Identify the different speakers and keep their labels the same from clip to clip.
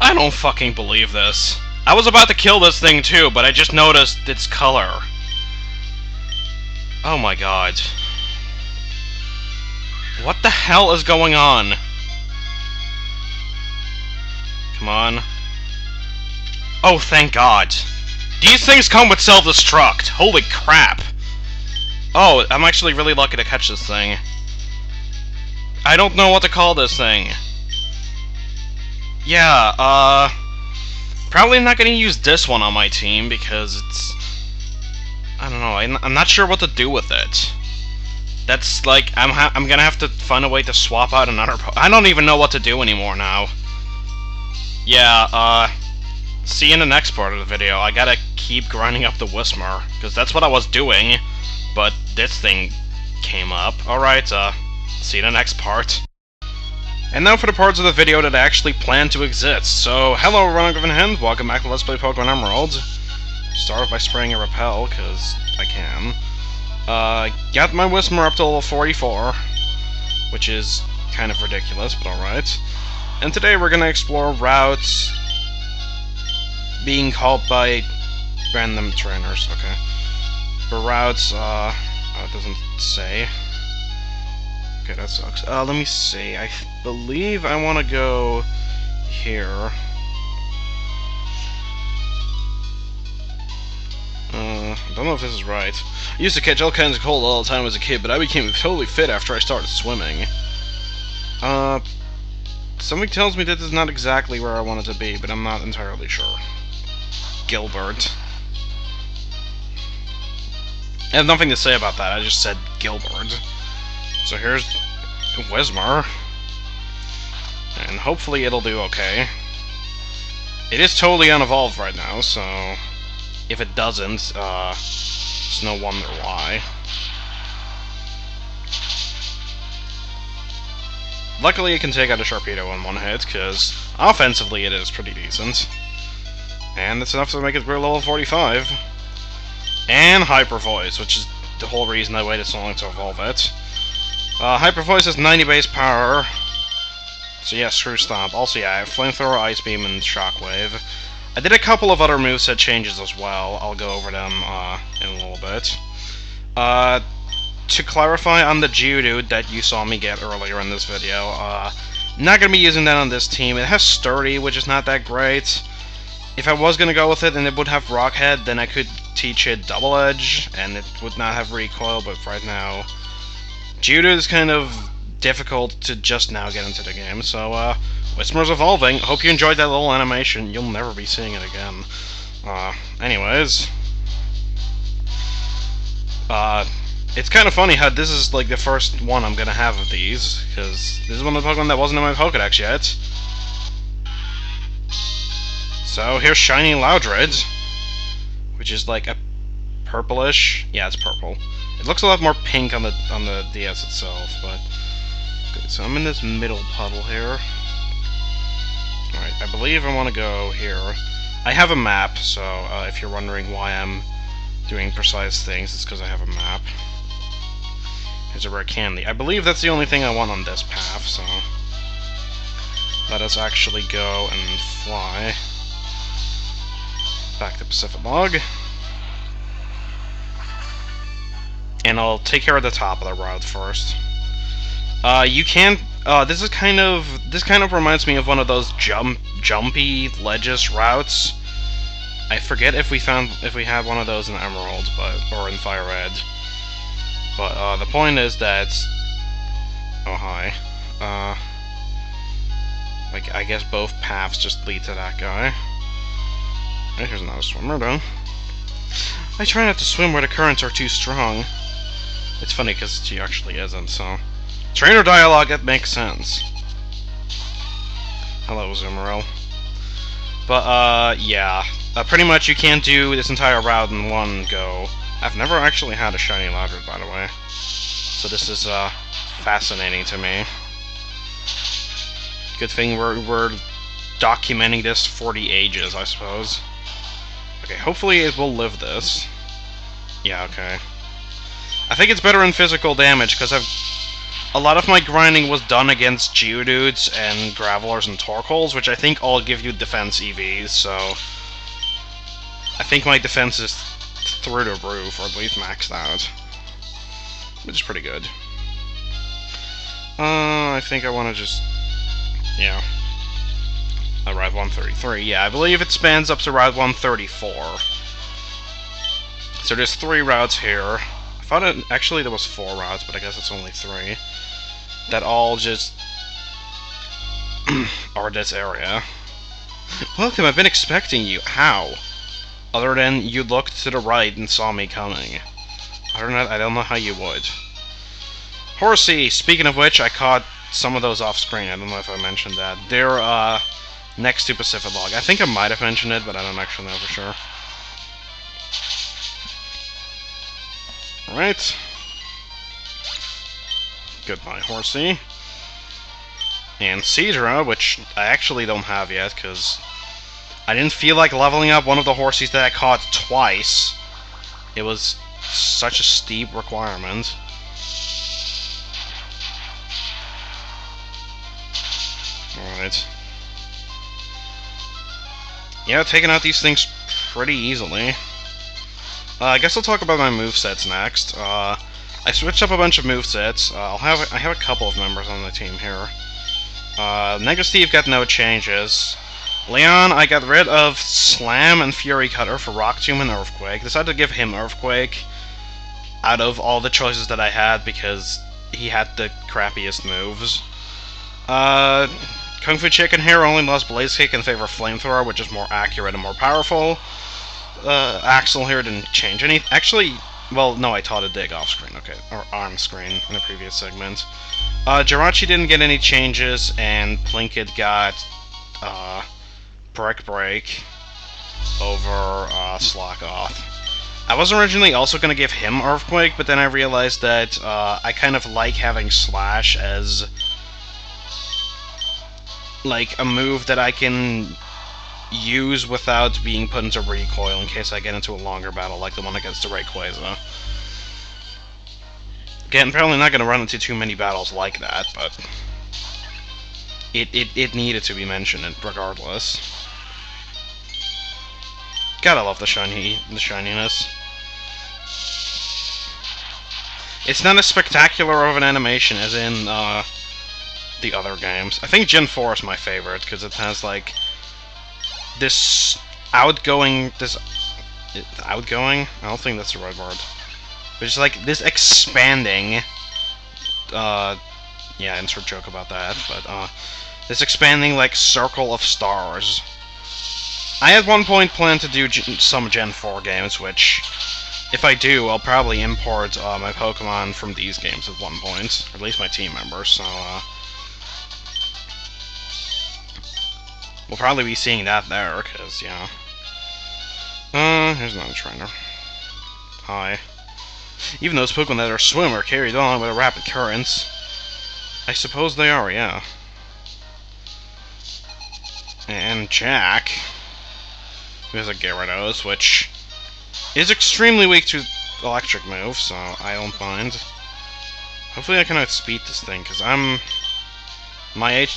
Speaker 1: I don't fucking believe this. I was about to kill this thing too, but I just noticed its color. Oh my god. What the hell is going on? Come on. Oh, thank god. These things come with self-destruct. Holy crap. Oh, I'm actually really lucky to catch this thing. I don't know what to call this thing. Yeah, probably not gonna use this one on my team because it's... I don't know, I'm not sure what to do with it. That's like, I'm gonna have to find a way to swap out another I don't even know what to do anymore now. Yeah, see you in the next part of the video. I gotta keep grinding up the Whismur, because that's what I was doing, but this thing came up. Alright, see you in the next part. And now for the parts of the video that I actually plan to exist. So, hello everyone, I'm Griffin Hand, welcome back to Let's Play Pokémon Emerald. Start off by spraying a repel, because I can. Got my Whismur up to level 44, which is kind of ridiculous, but alright. And today we're gonna explore routes being called by random trainers, okay. For routes, it doesn't say. Okay, that sucks. Let me see. I believe I want to go here. I don't know if this is right. I used to catch all kinds of cold all the time as a kid, but I became totally fit after I started swimming. Something tells me that this is not exactly where I want it to be, but I'm not entirely sure. Gilbert. I have nothing to say about that, I just said Gilbert. So here's Whismur, and hopefully it'll do okay. It is totally unevolved right now, so if it doesn't, it's no wonder why. Luckily it can take out a Sharpedo in one hit, because offensively it is pretty decent. And that's enough to make it through level 45. And Hyper Voice, which is the whole reason I waited so long to evolve it. Hyper Voice has 90 base power, so yeah, Screw Stomp. Also, yeah, I have Flamethrower, Ice Beam, and Shockwave. I did a couple of other moveset changes as well. I'll go over them in a little bit. To clarify on the Geodude that you saw me get earlier in this video, not going to be using that on this team. It has Sturdy, which is not that great. If I was going to go with it and it would have Rock Head, then I could teach it Double Edge, and it would not have Recoil, but right now Geodude is kind of difficult to just now get into the game, so, Whismur's evolving. Hope you enjoyed that little animation. You'll never be seeing it again. Anyways. It's kind of funny how this is, like, the first one I'm gonna have of these, because this is one of the Pokemon that wasn't in my Pokédex yet. So, here's Shiny Loudred, which is, like, a purplish... Yeah, it's purple. It looks a lot more pink on the DS itself, but... Okay, so I'm in this middle puddle here. Alright, I believe I want to go here. I have a map, so if you're wondering why I'm doing precise things, it's because I have a map. Here's a rare candy. I believe that's the only thing I want on this path, so... Let us actually go and fly back to Pacific Log. And I'll take care of the top of the route first. You can't... this kind of reminds me of one of those jumpy ledges routes. I forget if we had one of those in Emerald, or in Fire Red. But the point is that... Oh hi. Like I guess both paths just lead to that guy. Right, here's another swimmer though. I try not to swim where the currents are too strong. It's funny because she actually isn't, so... Trainer dialogue, it makes sense. Hello, Zoomerel. But, yeah. Pretty much you can't do this entire route in one go. I've never actually had a shiny Loudred, by the way. So this is, fascinating to me. Good thing we're documenting this for the ages, I suppose. Okay, hopefully it will live this. Yeah, okay. I think it's better in physical damage, because a lot of my grinding was done against Geodudes and Gravelers and Torkoals, which I think all give you defense EVs, so I think my defense is through the roof, or at least maxed out, which is pretty good. I think I want to just, yeah, Route 133. Yeah, I believe it spans up to Route 134. So there's 3 routes here. I thought actually there was 4 routes, but I guess it's only 3. That all just are this area. Welcome, I've been expecting you. How? Other than you looked to the right and saw me coming. I don't know how you would. Horsey, speaking of which, I caught some of those off screen. I don't know if I mentioned that. They're next to Pacific Log. I think I might have mentioned it, but I don't actually know for sure. Alright. Goodbye, Horsey. And Seadra, which I actually don't have yet, because I didn't feel like leveling up one of the Horsies that I caught twice. It was such a steep requirement. Alright. Yeah, taking out these things pretty easily. I guess I'll talk about my movesets next. I switched up a bunch of movesets. I have a couple of members on the team here. Negative Steve got no changes. Leon, I got rid of Slam and Fury Cutter for Rock Tomb and Earthquake. Decided to give him Earthquake out of all the choices that I had because he had the crappiest moves. Kung Fu Chicken here only lost Blaze Kick in favor of Flamethrower, which is more accurate and more powerful. Axel here didn't change any. Actually, well, no, I taught a dig off screen, okay, or on screen in the previous segment. Jirachi didn't get any changes, and Plinkett got Brick Break over Slack Off. I was originally also going to give him Earthquake, but then I realized that I kind of like having Slash as like a move that I can use without being put into recoil in case I get into a longer battle like the one against the Rayquaza. Again, I'm probably not going to run into too many battles like that, but it needed to be mentioned regardless. Gotta love the shininess. It's not as spectacular of an animation as in the other games. I think Gen 4 is my favorite because it has like this outgoing. I don't think that's the right word. But it's like this expanding. Yeah, insert joke about that. But this expanding like circle of stars. I at one point planned to do some Gen 4 games, which, if I do, I'll probably import my Pokemon from these games at one point, or at least my team members, so we'll probably be seeing that there, because, yeah. Here's another trainer. Hi. Even those Pokemon that are swim are carried on with a rapid currents. I suppose they are, yeah. And Jack, who has a Gyarados, which is extremely weak to electric moves, so I don't mind. Hopefully I can outspeed this thing, because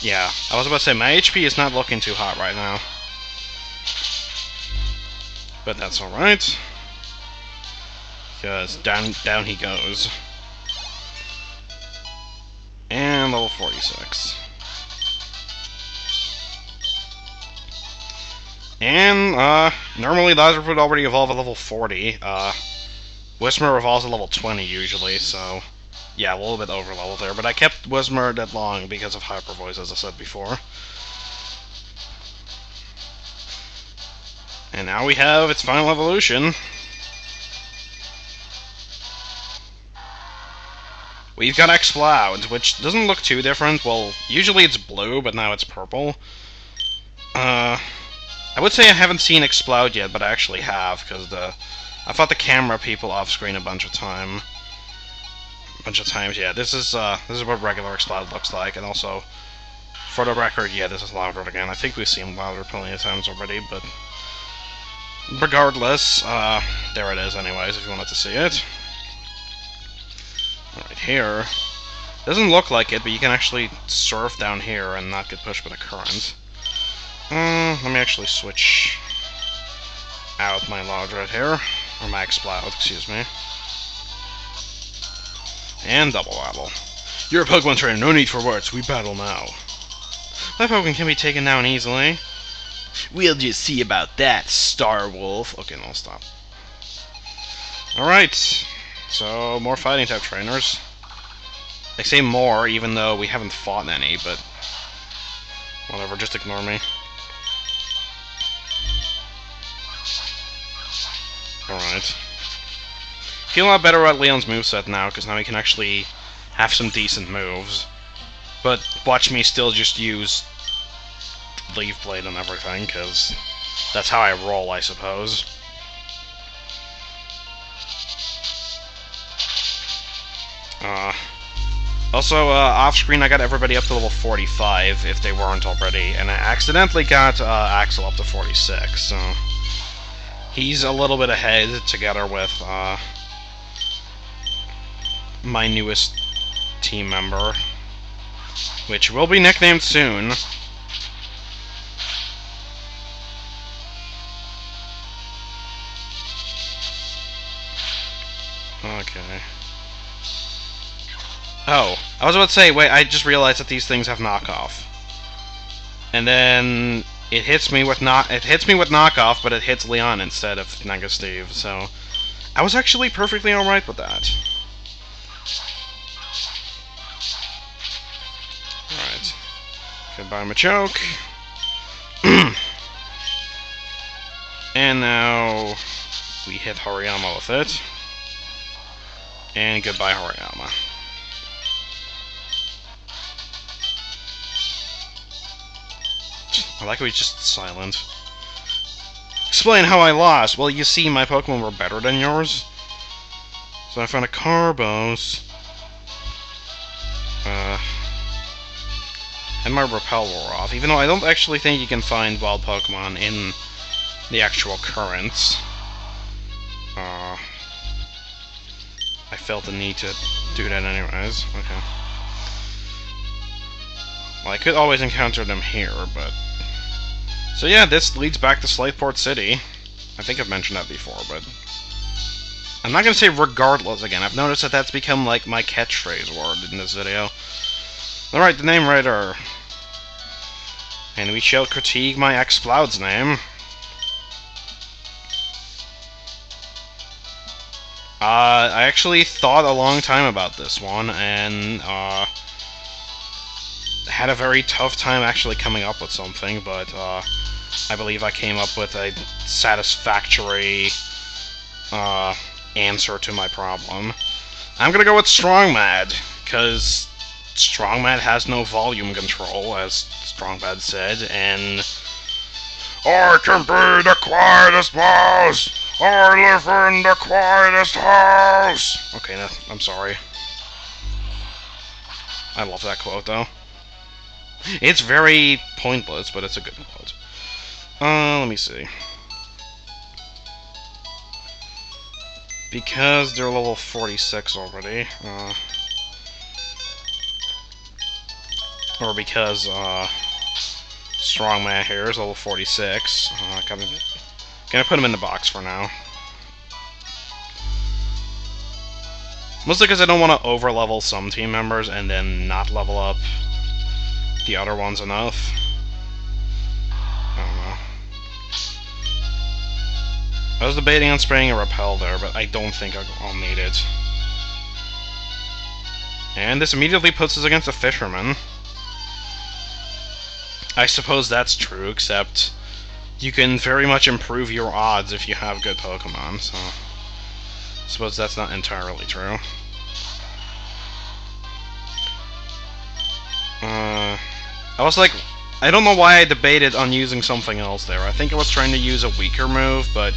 Speaker 1: yeah, I was about to say, my HP is not looking too hot right now. But that's alright. Because down he goes. And level 46. And, normally Loudred would already evolve at level 40. Whismur evolves at level 20 usually, so yeah, a little bit over level there. But I kept Whismur that long because of Hyper Voice, as I said before. And now we have its final evolution. We've got Exploud, which doesn't look too different. Well, usually it's blue, but now it's purple. I would say I haven't seen Exploud yet, but I actually have, because I fought the camera people off screen a bunch of times. Yeah, this is what regular Exploud looks like, and also, for the record, yeah, this is Loudred again. I think we've seen Loudred plenty of times already, but regardless, there it is anyways, if you wanted to see it. Right here. Doesn't look like it, but you can actually surf down here and not get pushed by the current. Let me actually switch out my Loudred here. Or my Exploud, excuse me. And double battle. You're a Pokemon trainer, no need for words, we battle now. My Pokemon can be taken down easily. We'll just see about that, Star Wolf. Okay, no, stop. Alright, so more fighting type trainers. I say more, even though we haven't fought any, but whatever, just ignore me. Alright. Feel a lot better about Leon's moveset now, because now he can actually have some decent moves. But watch me still just use Leaf Blade and everything, because that's how I roll, I suppose. Also, off-screen I got everybody up to level 45, if they weren't already, and I accidentally got Axel up to 46, so he's a little bit ahead, together with my newest team member, which will be nicknamed soon. Okay. Oh, I was about to say, wait, I just realized that these things have knockoff. And then it hits me with knockoff, but it hits Leon instead of Nanga Steve, so I was actually perfectly alright with that. Alright. Goodbye, Machoke. And now we hit Hariyama with it. And goodbye, Hariyama. I like how he's just silent. Explain how I lost. Well, you see, my Pokemon were better than yours. So I found a Carbos. And my Repel wore off. Even though I don't actually think you can find wild Pokemon in the actual currents. I felt the need to do that anyways. Okay. Well, I could always encounter them here, but... So yeah, this leads back to Slateport City. I think I've mentioned that before, but... I'm not gonna say regardless again. I've noticed that that's become, like, my catchphrase word in this video. Alright, the name writer. And we shall critique my Exploud's name. I actually thought a long time about this one, and, had a very tough time actually coming up with something, but, I believe I came up with a satisfactory, answer to my problem. I'm gonna go with Strongmad, because Strongmad has no volume control, as Strongbad said, and... I can be the quietest mouse! I live in the quietest house! Okay, I'm sorry. I love that quote, though. It's very pointless, but it's a good quote. Let me see. Because they're level 46 already, or because, Strongman here is level 46, gonna put him in the box for now. Mostly because I don't want to over-level some team members and then not level up the other ones enough. I don't know. I was debating on spraying a Repel there, but I don't think I'll need it. And this immediately puts us against a Fisherman. I suppose that's true, except you can very much improve your odds if you have good Pokemon, so I suppose that's not entirely true. I was like, I don't know why I debated on using something else there. I think I was trying to use a weaker move, but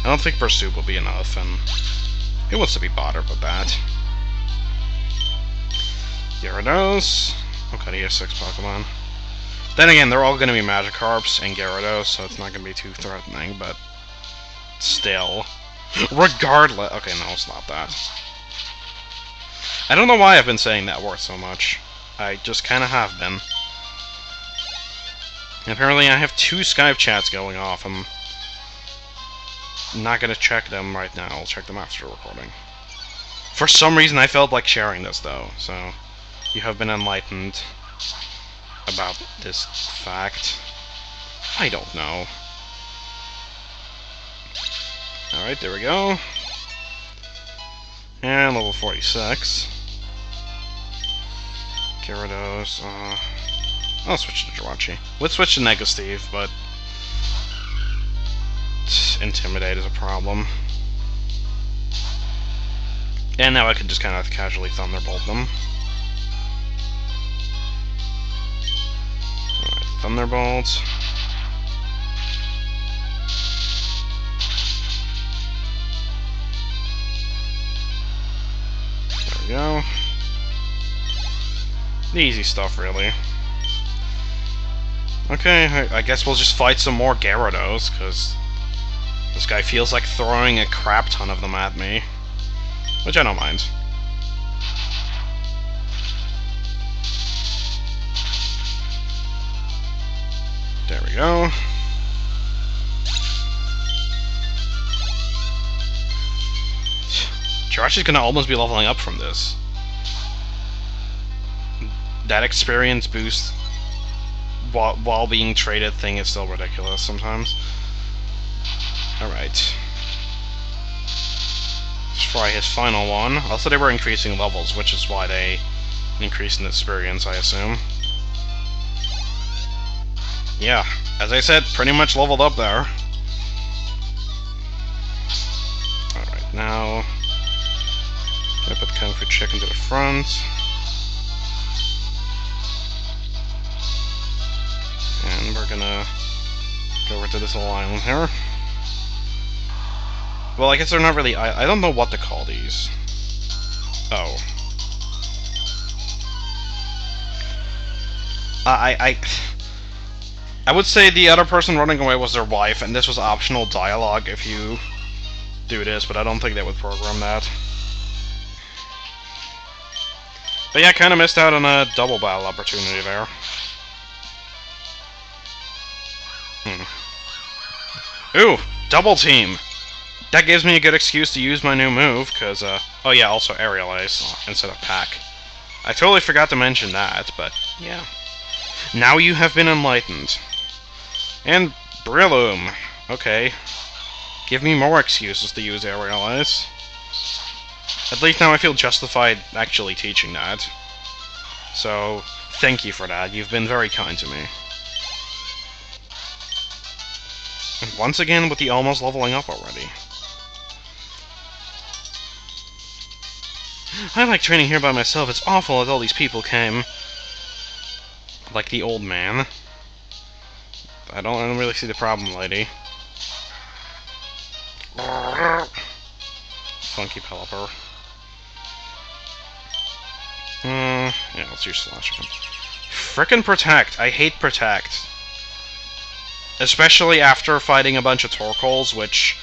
Speaker 1: I don't think Pursuit will be enough, and who wants to be bothered with that? Gyarados. Okay, he has 6 Pokemon. Then again, they're all going to be Magikarps and Gyarados, so it's not going to be too threatening, but still. Regardless... Okay, no, it's not that. I don't know why I've been saying that word so much. I just kind of have been. And apparently I have 2 Skype chats going off. I'm not gonna check them right now. I'll check them after the recording. For some reason I felt like sharing this though, so you have been enlightened about this fact. I don't know. Alright, there we go. And level 46. Gyarados, I'll switch to Jirachi. Would switch to Nega Steve, but Intimidate is a problem. And now I can just kind of casually Thunderbolt them. Alright, Thunderbolt. There we go. The easy stuff, really. Okay, I guess we'll just fight some more Gyarados, because this guy feels like throwing a crap ton of them at me. Which I don't mind. There we go. Jirachi's gonna almost be leveling up from this. That experience boost while being traded thing is still ridiculous sometimes. Alright. Let's try his final one. Also, they were increasing levels, which is why they increased in experience, I assume. Yeah, as I said, pretty much leveled up there. Alright, now I put Kung Fu Chicken to the front. And we're gonna go over to this little island here. Well, I guess they're not really... I don't know what to call these. Oh. I would say the other person running away was their wife, and this was optional dialogue if you do this, but I don't think they would program that. But yeah, kind of missed out on a double battle opportunity there. Ooh, double team! That gives me a good excuse to use my new move, because, oh yeah, also Aerial Ace instead of Pack. I totally forgot to mention that, but, yeah. Now you have been enlightened. And Breloom. Okay. Give me more excuses to use Aerial Ace. At least now I feel justified actually teaching that. So, thank you for that. You've been very kind to me. And once again with the almost leveling up already. I like training here by myself. It's awful that all these people came. Like the old man. I don't really see the problem, lady. Funky Pelipper. Yeah, let's use Slash again. Frickin' Protect! I hate Protect. Especially after fighting a bunch of Torkoals, which...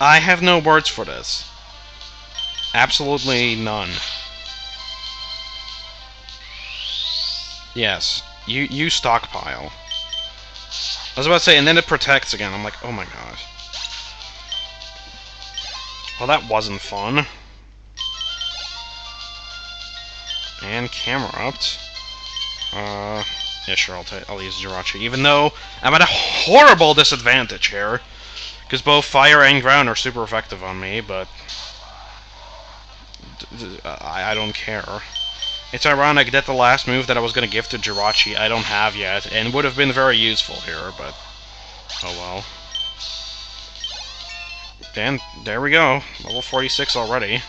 Speaker 1: I have no words for this. Absolutely none. Yes, you stockpile. I was about to say, and then it protects again. I'm like, oh my god. Well, that wasn't fun. And Camerupt. Yeah, sure, I'll use Jirachi. Even though I'm at a horrible disadvantage here. Because both fire and ground are super effective on me, but... I don't care. It's ironic that the last move that I was going to give to Jirachi I don't have yet, and would have been very useful here, but... oh well. And there we go. Level 46 already.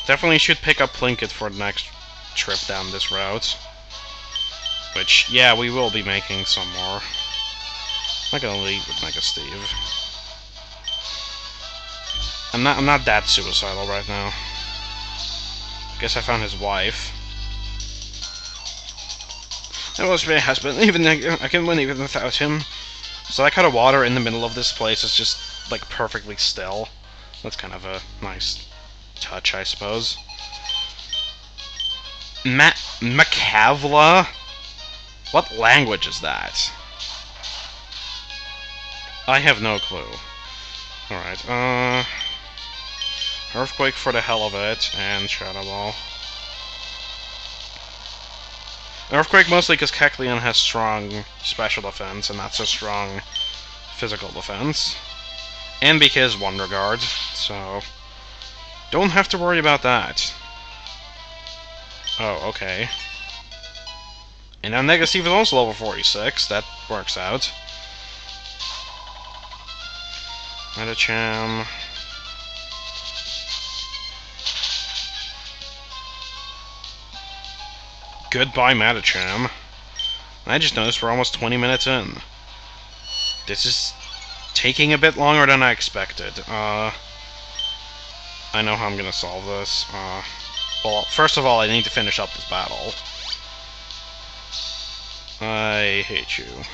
Speaker 1: Definitely should pick up Plinkett for the next trip down this route. Which, yeah, we will be making some more. I'm not gonna lead with Mega Steve. I'm not that suicidal right now. Guess I found his wife. I was my husband, even I can win even without him. So that kind of water in the middle of this place is just, like, perfectly still. That's kind of a nice touch, I suppose. Macavla? What language is that? I have no clue. Alright, Earthquake for the hell of it, and Shadow Ball. Earthquake mostly because Kecleon has strong special defense and not so strong physical defense. And because Wonder Guard, so don't have to worry about that. Oh, okay. And now Negasteve is also level 46, that works out. Medicham. Goodbye, Medicham. I just noticed we're almost 20 minutes in. This is taking a bit longer than I expected. I know how I'm gonna solve this. Well, first of all, I need to finish up this battle. I hate you.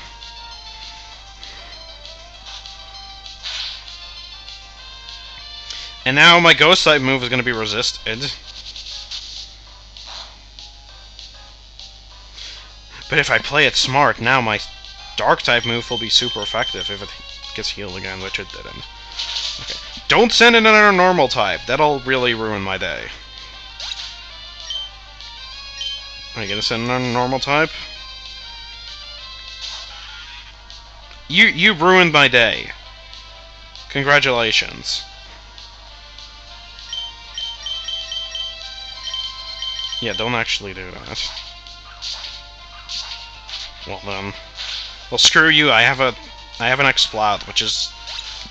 Speaker 1: And now my Ghost type move is gonna be resisted. But if I play it smart, now my Dark type move will be super effective if it gets healed again, which it didn't. Okay. Don't send in another normal type. That'll really ruin my day. Are you gonna send in another normal type? You ruined my day. Congratulations. Yeah, don't actually do that. Well then. Well, screw you. I have an Exploud, which is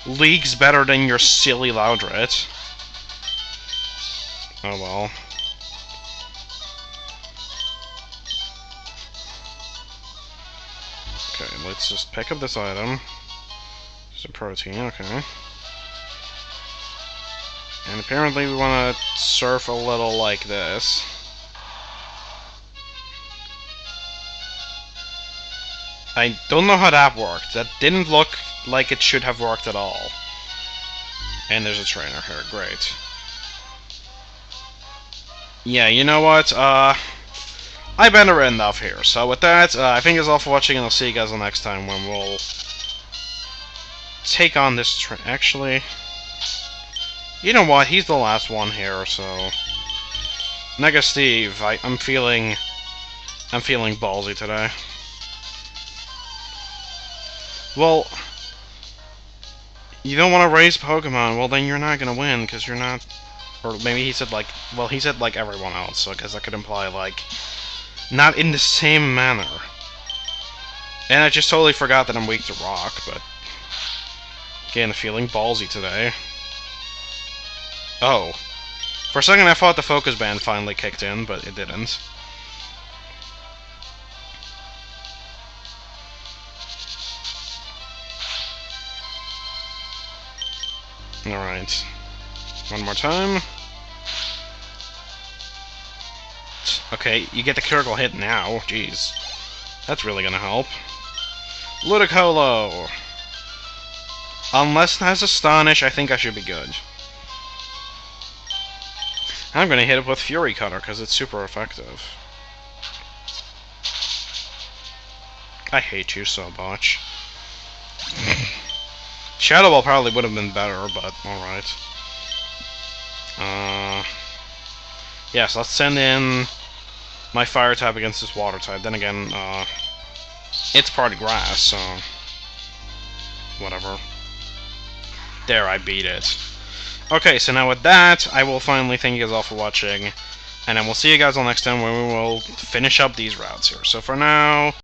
Speaker 1: leagues better than your silly Loudred. Oh well. Okay, let's just pick up this item. It's a protein, okay. And apparently we want to surf a little like this. I don't know how that worked. That didn't look like it should have worked at all. And there's a trainer here, great. Yeah, you know what, I better end off here. So with that, I thank you all for watching, and I'll see you guys the next time when we'll take on this actually, you know what, he's the last one here, so... Negasteve, I'm feeling ballsy today. Well, you don't want to raise Pokemon, well then you're not gonna win, because you're not... Or maybe he said like... Well, he said like everyone else, so I guess that could imply like... Not in the same manner. And I just totally forgot that I'm weak to Rock, but... Again, feeling ballsy today. Oh. For a second I thought the Focus Band finally kicked in, but it didn't. Alright. One more time. Okay, you get the critical hit now. Jeez. That's really gonna help. Ludicolo! Unless it has Astonish, I think I should be good. I'm gonna hit it with Fury Cutter, because it's super effective. I hate you so much. Shadow Ball probably would have been better, but alright. Yeah, so let's send in my Fire type against this Water type. Then again, it's part of Grass, so... Whatever. There, I beat it. Okay, so now with that, I will finally thank you guys all for watching, and then we'll see you guys all next time when we will finish up these routes here. So for now...